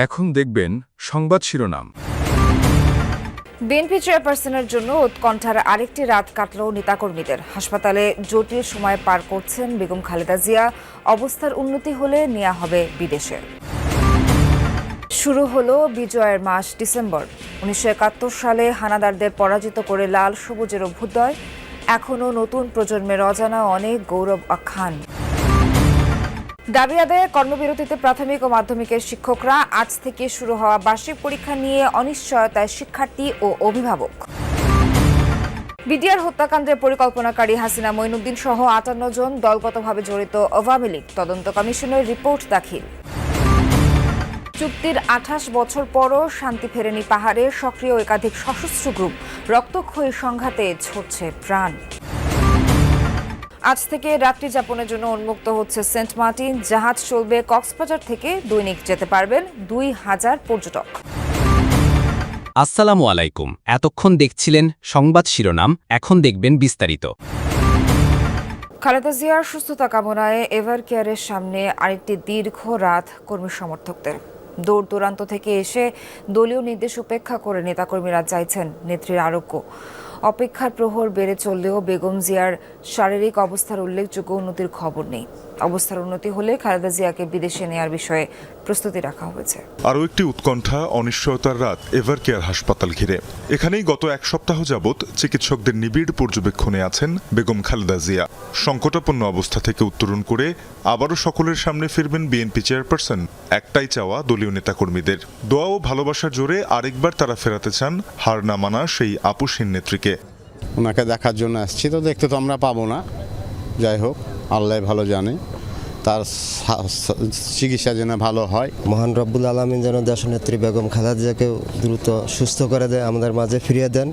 এখন দেখবেন সংবাদ শিরোনাম। বিএনপি চেয়ারপারসনের জন্য উৎকণ্ঠার আরেকটি রাত কাটল নেতাকর্মীদের। হাসপাতালে জটিল সময় পার করছেন বেগম খালেদা জিয়া। অবস্থার উন্নতি হলে নেওয়া হবে বিদেশে। শুরু হলো বিজয়ের মাস ডিসেম্বর। 1971 সালে হানাদারদের পরাজিত করে লাল সবুজের অভ্যুদয়। এখনও নতুন প্রজন্মের অজানা অনেক গৌরব আখ্যান। দাবি আদায়ে কর্মবিরতিতে প্রাথমিক ও মাধ্যমিকের শিক্ষকরা। আজ থেকে শুরু হওয়া বার্ষিক পরীক্ষা নিয়ে অনিশ্চয়তায় শিক্ষার্থী ও অভিভাবক। বিডিআর হত্যাকাণ্ডের পরিকল্পনাকারী হাসিনা মঈনুদ্দিন সহ 58 জন দলগতভাবে জড়িত আওয়ামী লীগ তদন্ত কমিশনের রিপোর্ট দাখিল। চুক্তির 28 বছর পরও শান্তি ফেরেনি পাহাড়ে। সক্রিয় একাধিক সশস্ত্র গ্রুপ। রক্তক্ষয়ী সংঘাতে ঝরছে প্রাণ। আজ থেকে রাত্রি যাপনের জন্য উন্মুক্ত হচ্ছে সেন্ট মার্টিন। জাহাজ চলবে কক্সবাজার থেকে। দৈনিক যেতে পারবেন 2000 পর্যটক। আসসালামু আলাইকুম। এতক্ষণ দেখছিলেন সংবাদ শিরোনাম, এখন দেখবেন বিস্তারিত। খালেদা জিয়ার সুস্থতা কামনায় এভার কেয়ারের সামনে আরেকটি দীর্ঘ রাত কর্মী সমর্থকদের। দূর দূরান্ত থেকে এসে দলীয় নির্দেশ উপেক্ষা করে নেতাকর্মীরা চাইছেন নেত্রীর আরোগ্য। অপেক্ষার প্রহর বেড়ে চললেও বেগম জিয়ার শারীরিক অবস্থার উল্লেখযোগ্য উন্নতির খবর নেই। অবস্থার উন্নতি হলে খালেদা জিয়াকে বিদেশে নেয়ার বিষয়ে প্রস্তুতি রাখা হয়েছে। আরও একটি উৎকণ্ঠা, অনিশ্চয়তার রাত এভার কেয়ার হাসপাতাল ঘিরে। এখানেই গত এক সপ্তাহ যাবৎ চিকিৎসকদের নিবিড় পর্যবেক্ষণে আছেন বেগম খালেদা জিয়া। সংকটাপন্ন অবস্থা থেকে উত্তরণ করে আবারও সকলের সামনে ফিরবেন বিএনপি চেয়ারপারসন। একটাই চাওয়া দলীয় নেতাকর্মীদের, দোয়া ও ভালোবাসার জোরে আরেকবার তারা ফেরাতে চান হার না মানা সেই আপুসীন নেত্রীকে। ওনাকে দেখার জন্য আসছি, তো দেখতে তো আমরা পাবো না। যাই হোক, আল্লাহ ভালো জানে, তার চিকিৎসা যেন ভালো হয়। মহান রব্বুল আলামিন যেন দেশনেত্রী বেগম খালেদা জিয়াকে দ্রুত সুস্থ করে দেয়, আমাদের মাঝে ফিরিয়ে দেন।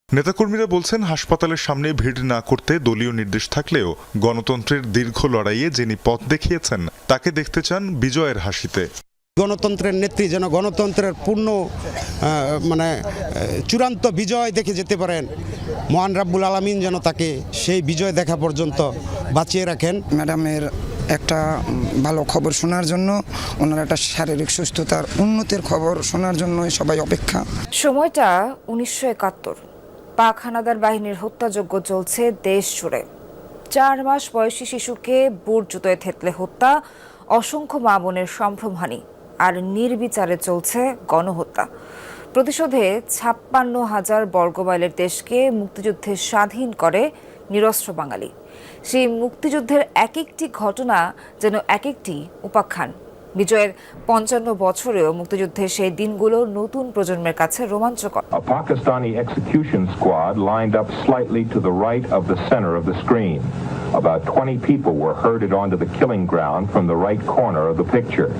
নেতাকর্মীরা বলছেন, হাসপাতালের সামনে ভিড় না করতে দলীয় নির্দেশ থাকলেও গণতন্ত্রের দীর্ঘ লড়াইয়ে যিনি পথ দেখিয়েছেন তাকে দেখতে চান বিজয়ের হাসিতে। গণতন্ত্রের নেত্রী যেন গণতন্ত্রের পূর্ণ চূড়ান্ত বিজয় দেখে যেতে পারেন। মহান রাব্বুল আলামিন যেন তাকে সেই বিজয় দেখা পর্যন্ত বাঁচিয়ে রাখেন। ম্যাডামের একটা ভালো খবর শোনার জন্য, ওনার একটা শারীরিক সুস্থতার উন্নতির খবর শোনার জন্যই সবাই অপেক্ষা। সময়টা 1971। পাক হানাদার বাহিনীর হত্যাযজ্ঞ চলছে দেশ জুড়ে। 4 মাস বয়সী শিশুকে বুট জুতোয় থেতলে হত্যা, অসংখ্য মা বোনের সম্ভ্রমহানি, আর নির্বিচারে চলছে গণহত্যা। প্রতিশোধে 56,000 বর্গমাইলের দেশকে মুক্তিযুদ্ধে স্বাধীন করে নিরস্ত্র বাঙালি। সেই মুক্তিযুদ্ধের এক একটি ঘটনা যেন এক একটি উপাখ্যান। বিজয়ের 55 বছরেও মুক্তিযুদ্ধের সেই দিনগুলো নতুন প্রজন্মের কাছে রোমাঞ্চকর। A Pakistani execution squad lined up slightly to the right of the center of the screen. About 20 people were herded onto the killing ground from the right corner of the picture.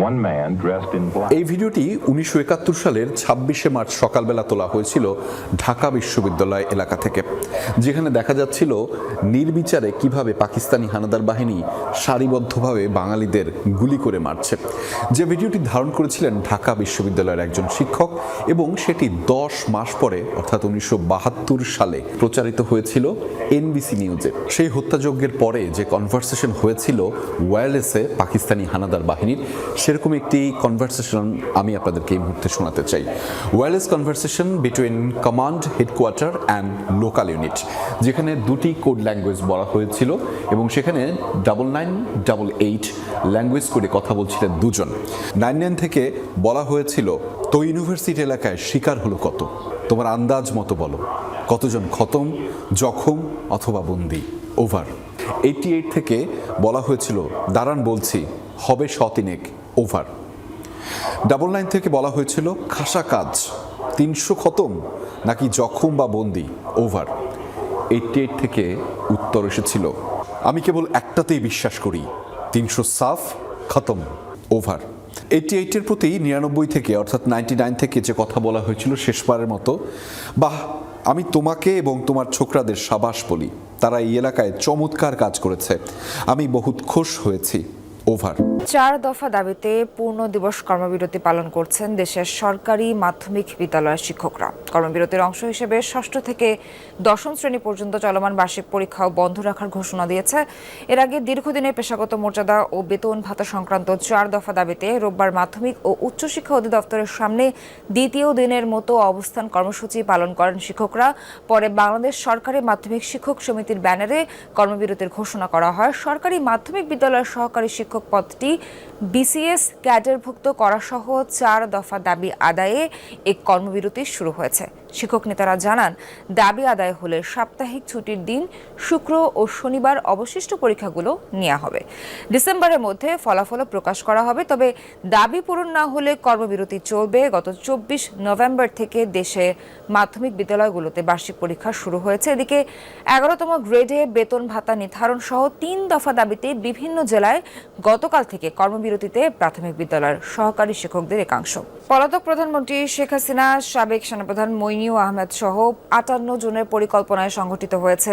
One man dressed in black. এই ভিডিওটি 1971 সালের 26শে March সকালবেলা তোলা হয়েছিল ঢাকা বিশ্ববিদ্যালয় এলাকা থেকে, যেখানে দেখা যাচ্ছিল নির্বিচারে কিভাবে পাকিস্তানি হানাদার বাহিনী সারিবদ্ধভাবে বাঙালিদের গুলি করে মারছে। যে ভিডিওটি ধারণ করেছিলেন ঢাকা বিশ্ববিদ্যালয়ের একজন শিক্ষক, এবং সেটি 10 মাস পরে অর্থাৎ 1972 সালে প্রচারিত হয়েছিল এনবিসি নিউজে। সেই হত্যাযজ্ঞের পরে যে কনভারসেশন হয়েছিল ওয়্যারলেসে পাকিস্তানি হানাদার বাহিনীর, সেরকম একটি কনভারসেশন আমি আপনাদেরকে এই মুহূর্তে শোনাতে চাই। Wireless conversation between command, headquarter and local unit, যেখানে দুটি কোড ল্যাঙ্গুয়েজ বলা হয়েছিল, এবং সেখানে 9988 ল্যাঙ্গুয়েজ করে কথা বলছিলেন দুজন। 99 থেকে বলা হয়েছিল, তো ইউনিভার্সিটি এলাকায় শিকার হলো কত, তোমার আন্দাজ মতো বলো, কতজন খতম, জখম অথবা বন্দি, ওভার। 88 থেকে বলা হয়েছিল, দাঁড়ান বলছি, হবে 103 ওভার। 99 থেকে বলা হয়েছিল, খাসা কাজ, 300 খতম নাকি জখম বা বন্দি, ওভার। 88 থেকে উত্তর এসেছিল, আমি কেবল একটাতেই বিশ্বাস করি, 300 সাফ, খতম, ওভার। 88-এর প্রতি 99 থেকে অর্থাৎ 99 থেকে যে কথা বলা হয়েছিল শেষবারের মতো, বাহ, আমি তোমাকে এবং তোমার ছোকরাদের সাবাস বলি, তারা এই এলাকায় চমৎকার কাজ করেছে, আমি বহুত খুশ হয়েছি। ওভার। 4 দফা দাবিতে পূর্ণ দিবস কর্মবিরতি পালন করছেন দেশের সরকারি মাধ্যমিক বিদ্যালয়ের শিক্ষকরা। কর্মবিরতির অংশ হিসেবে 6ষ্ঠ থেকে 10ম শ্রেণী পর্যন্ত চলমান বার্ষিক পরীক্ষাও বন্ধ রাখার ঘোষণা দিয়েছে। এর আগে দীর্ঘদিনের পেশাগত মর্যাদা ও বেতন ভাতা সংক্রান্ত 4 দফা দাবিতে রোববার মাধ্যমিক ও উচ্চশিক্ষা অধিদপ্তরের সামনে দ্বিতীয় দিনের মতো অবস্থান কর্মসূচি পালন করেন শিক্ষকরা। পরে বাংলাদেশ সরকারি মাধ্যমিক শিক্ষক সমিতির ব্যানারে কর্মবিরতির ঘোষণা করা হয়। সরকারি মাধ্যমিক বিদ্যালয়ের সহকারী শিক্ষক পদটি বিসিএস ক্যাডারভুক্ত করা সহ 4 দফা দাবি আদায়ে এই কর্মবিরতি শুরু হয়েছে। শিক্ষক নেতারা জানান, দাবি আদায় হলে সাপ্তাহিক ছুটির দিন শুক্র ও শনিবার অবশিষ্ট পরীক্ষাগুলো নেওয়া হবে। ডিসেম্বরের মধ্যে ফলাফল প্রকাশ করা হবে। তবে দাবি পূরণ না হলে কর্মবিরতি চলবে। গত 24 নভেম্বর থেকে দেশে মাধ্যমিক বিদ্যালয়গুলোতে বার্ষিক পরীক্ষা শুরু হয়েছে। এদিকে 11তম গ্রেডে বেতন ভাতা নির্ধারণ সহ 3 দফা দাবিতে বিভিন্ন জেলায় গতকাল থেকে কর্মবিরতিতে প্রাথমিক বিদ্যালয়ের সহকারী শিক্ষকদের একাংশ। পলাতক প্রধানমন্ত্রী শেখ হাসিনা, সাবেক সেনাপ্রধান মইনুল আহমেদ সহ 58 জনের পরিকল্পনায় সংঘটিত হয়েছে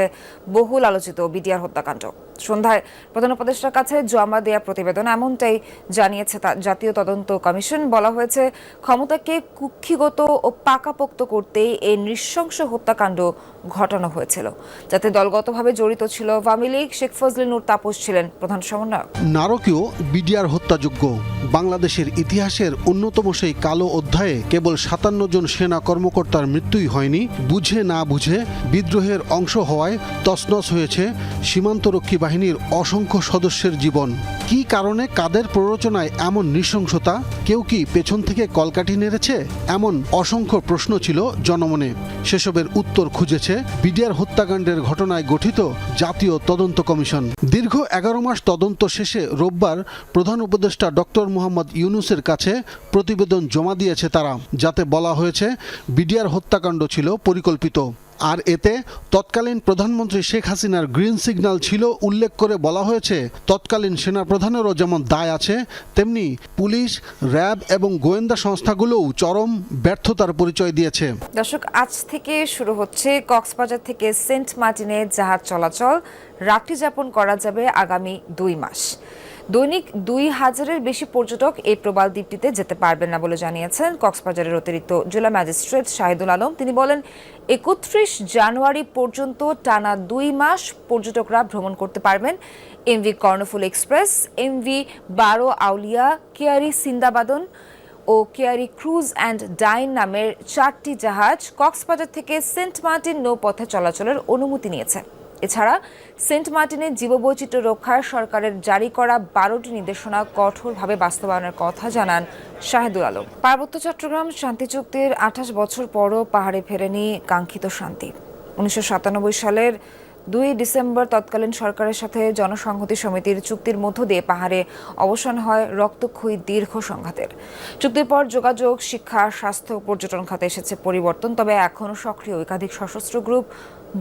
বহুল আলোচিত বিডিআর হত্যাকাণ্ড। সন্ধ্যায় প্রধান উপদেষ্টার কাছে জমা দেয়া প্রতিবেদন এমনটাই জানিয়েছে জাতীয় তদন্ত কমিশন। বলা হয়েছে, ক্ষমতাকে কুক্ষিগত ও পাকাপোক্ত করতেই এই নৃশংস হত্যাকাণ্ড ঘটানো হয়েছিল, যাতে দলগতভাবে জড়িত ছিল আওয়ামী লীগ। শেখ ফজলে নূর তাপস ছিলেন প্রধান সমন্বয়ক। নারকীয় বিডিআর হত্যাযজ্ঞ বাংলাদেশের ইতিহাসের অন্যতম সেই কালো অধ্যায়ে কেবল 57 জন সেনা কর্মকর্তার মৃত্যুই হয়নি, বুঝে না বুঝে বিদ্রোহের অংশ হওয়ায় তছনছ হয়েছে সীমান্তরক্ষী বাহিনীর অসংখ্য সদস্যের জীবন। কী কারণে, কাদের প্ররোচনায় এমন নৃশংসতা? কেউ কি পেছন থেকে কলকাঠি নেড়েছে? এমন অসংখ্য প্রশ্ন ছিল জনমনে। সেসবের উত্তর খুঁজেছে বিডিআর হত্যাকাণ্ডের ঘটনায় গঠিত জাতীয় তদন্ত কমিশন। দীর্ঘ 11 মাস তদন্ত শেষে রোববার প্রধান উপদেষ্টা ডক্টর মোহাম্মদ ইউনূসের কাছে প্রতিবেদন জমা দিয়েছে তারা, যাতে বলা হয়েছে বিডিআর হত্যাকাণ্ড ছিল পরিকল্পিত। আর এতে তৎকালীন প্রধানমন্ত্রী শেখ হাসিনার গ্রিন সিগন্যাল ছিল উল্লেখ করে বলা হয়েছে, তৎকালীন সেনাপ্রধানেরও যেমন দায় আছে, তেমনি পুলিশ, র্যাব এবং গোয়েন্দা সংস্থাগুলোও চরম ব্যর্থতার পরিচয় দিয়েছে। দর্শক, আজ থেকে শুরু হচ্ছে কক্সবাজার থেকে সেন্ট মার্টিনে জাহাজ চলাচল। রাত্রি যাপন করা যাবে আগামী 2 মাস। দৈনিক 2000-এর বেশি পর্যটক এই প্রবাল দ্বীপটিতে যেতে পারবেন না বলে জানিয়েছেন কক্সবাজারের অতিরিক্ত জেলা ম্যাজিস্ট্রেট শাহিদুল আলম। তিনি বলেন, 31 জানুয়ারি পর্যন্ত টানা 2 মাস পর্যটকরা ভ্রমণ করতে পারবেন। MV Karnaphul express, MV 12 Auliya, Keari সিন্দাবাদন ও কেয়ারি ক্রুজ অ্যান্ড ডাইন নামের 4টি জাহাজ কক্সবাজার থেকে সেন্ট মার্টিন নৌপথে চলাচলের অনুমতি নিয়েছে। এছাড়া সেন্ট মার্টিনের জীববৈচিত্র্য রক্ষায় সরকারের জারি করা 12টি নির্দেশনা কঠোরভাবে বাস্তবায়নের কথা জানান শাহিদুল আলম। পার্বত্য চট্টগ্রাম শান্তি চুক্তির 28 বছর পরও পাহাড়ে ফেরেনি কাঙ্ক্ষিত শান্তি। 1997 সালের 2 ডিসেম্বর তৎকালীন সরকারের সাথে জনসংহতি সমিতির চুক্তির মধ্য দিয়ে পাহাড়ে অবসান হয় রক্তক্ষয়ী দীর্ঘ সংঘাতের। চুক্তির পর যোগাযোগ, শিক্ষা, স্বাস্থ্য ও পর্যটন খাতে এসেছে পরিবর্তন। তবে এখনও সক্রিয় একাধিক সশস্ত্র গ্রুপ,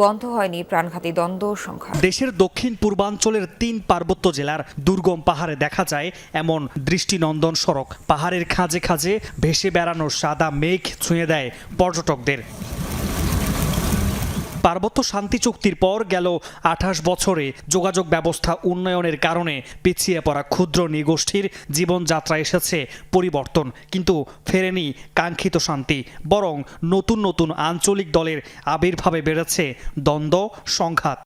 বন্ধ হয়নি প্রাণঘাতী দ্বন্দ্ব সংখ্যা। দেশের দক্ষিণ পূর্বাঞ্চলের 3 পার্বত্য জেলার দুর্গম পাহাড়ে দেখা যায় এমন দৃষ্টিনন্দন সড়ক। পাহাড়ের খাঁজে খাঁজে ভেসে বেড়ানোর সাদা মেঘ ছুঁয়ে দেয় পর্যটকদের। পার্বত্য শান্তি চুক্তির পর গেল 28 বছরে যোগাযোগ ব্যবস্থা উন্নয়নের কারণে পিছিয়ে পড়া ক্ষুদ্র নৃগোষ্ঠীর জীবনযাত্রা এসেছে পরিবর্তন, কিন্তু ফেরেনি কাঙ্ক্ষিত শান্তি। বরং নতুন নতুন আঞ্চলিক দলের আবির্ভাবে বেড়েছে দ্বন্দ্ব, সংঘাত।